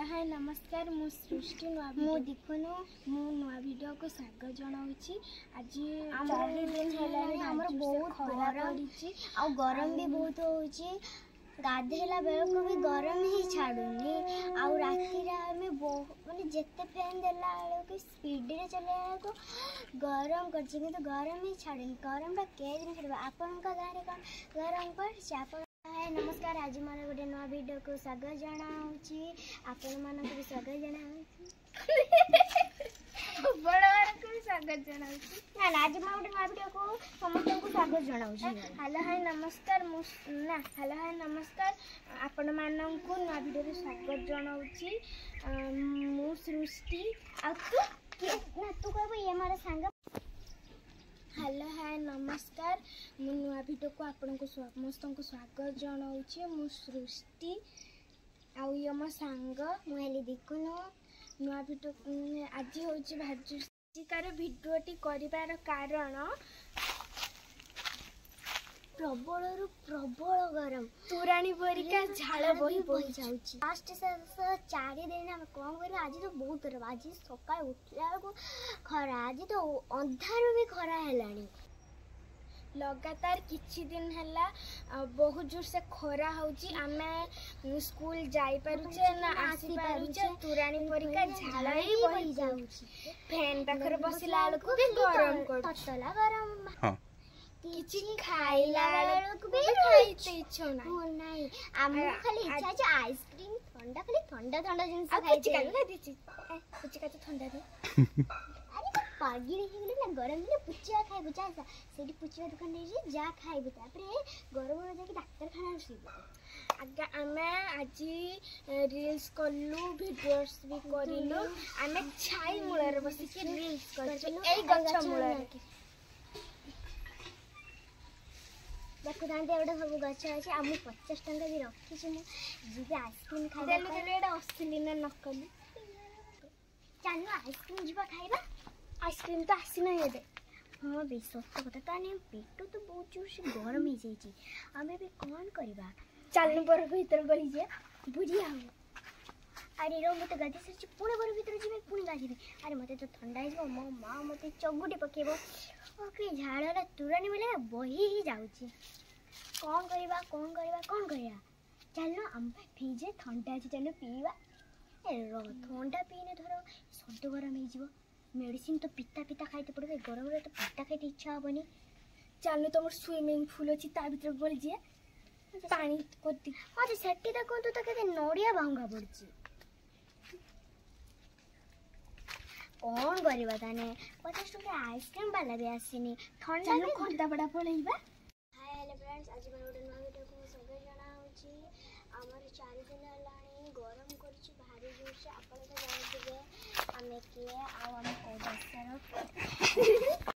हाय नमस्कार मु सृष्टि मु दीपनु मु नुआ वीडियो को स्वागत जनाऊँगी। आज 4 दिन है हमर बहुत खरा पड़ी आ गरम भी बहुत होची। गाधेला बेल को भी गरम ही छाड़ुनी आ राति रे माने जेते फैन देला के स्पीड रे चलेला को गरम करछि कि तो गरम ही छाड़ुनी। गरम के दिन छाड़बा आपन का गारे कोन गरम पड़छि आपन। हाय नमस्कार आज मोर गोटे नवा वीडियो को स्वागत जनाऊँगी। आपण मानक भी स्वागत जनाऊँगी बड़ को भी स्वागत जनाऊँगी ना आज मोर गोटे नवा वीडियो को समस्त को स्वागत जनाऊँगी। हेलो हाय नमस्कार हेलो हाय नमस्कार आपण मानक को नवा वीडियो रे स्वागत जनाऊँगी। मु सृष्टि आ तू ना तू कहबो ये मारा संग। हेलो हाय नमस्कार मु नुआ वीडियो को आपन को समस्त को स्वागत जनाऊँगी। मु सृष्टि आउ ये मो सांग मुहेली देखुनु नुआ वीडियो आज होची भाजिकार वीडियोटी करिवार कारण प्रबल प्रबल गरम तुराणी परिका झाड़ बही बही जाउची। लास्ट से 4 दिन हम कौन कर आज तो बहुत गरम। आज सकाळ उठला को खरा आज तो अंधार भी खरा हेलानी। लगातार किछि दिन हैला बहुत जोर से खरा होची। आमे स्कूल जाई पारुचे ना आसी पारुचे तुराणी परिका झाड़ ही बही जाउची। फैन पाखर बसिला को भी गरम करतला गरम हां किछि खाइला को भी खाइते इच्छा नाही। आमु खाली इच्छा जे आइसक्रीम ठंडा खाली ठंडा ठंडा जिंस खाइते काला दिछि कुछ का ठंडा दे अरे पागी रे गेले ना गरम ने पुचिया खाइ बुचा सेठी पुचिया दुकान रे जा खाइबे तापरे गरम रे जाके डॉक्टर खाना आसीबे। आगे आमे आज रील्स करलु वीडियोस भी करिलु। आमे छाई मूला रे बसी के रील्स करछु एई गछ मूला रे देखो दांते एवढा सब गछ अछि। आमु 50 टंका भी रखी छु मु जीबे आइसक्रीम खाइबा देलो देलो एडा असली ना नकली चालू आइसक्रीम जीबा खाइबा। आइसक्रीम तो आसी ना हेदे हां बे सत्य कथा ताने पेट तो बहुत जोर से गरम ही जाई छी। आमे भी कोन करबा चालू पर भीतर गली जे बुढ़िया हो। अरे रो मते गादी से पुणे बर भीतर जीबे पुणे गाजीबे। अरे मते तो ठंडा ही मो मां मते चगुटी पकेबो ओके झाड़रा तुरानी बेले बही ही जाउची। कोन करबा चलो हम फ्रिजे ठंडा अछि चलो पीवा। ए रो ठंडा पीने धरो सद गरम ही जीवो। मेडिसिन तो पिता पिता खाइते पड़े गरम रे तो पिता खाइते इच्छा होबनी। चलो तुम स्विमिंग पूल अछि ता भीतर गल जे पानी कोती मते सेठी त कोन तो केते नोडिया भांगा पड़ची। कौन करवा ताने 50 टका आइसक्रीम वाला भी आसीनी ठंडा में खंडा बड़ा पळैबा। हाय हेलो फ्रेंड्स आज मैं ओडन वीडियो को संगे जाना होची। हमर 4 दिन लानी गरम करछि भारी जोर से अपन तो जानथिबे हमें के आ हम को दसर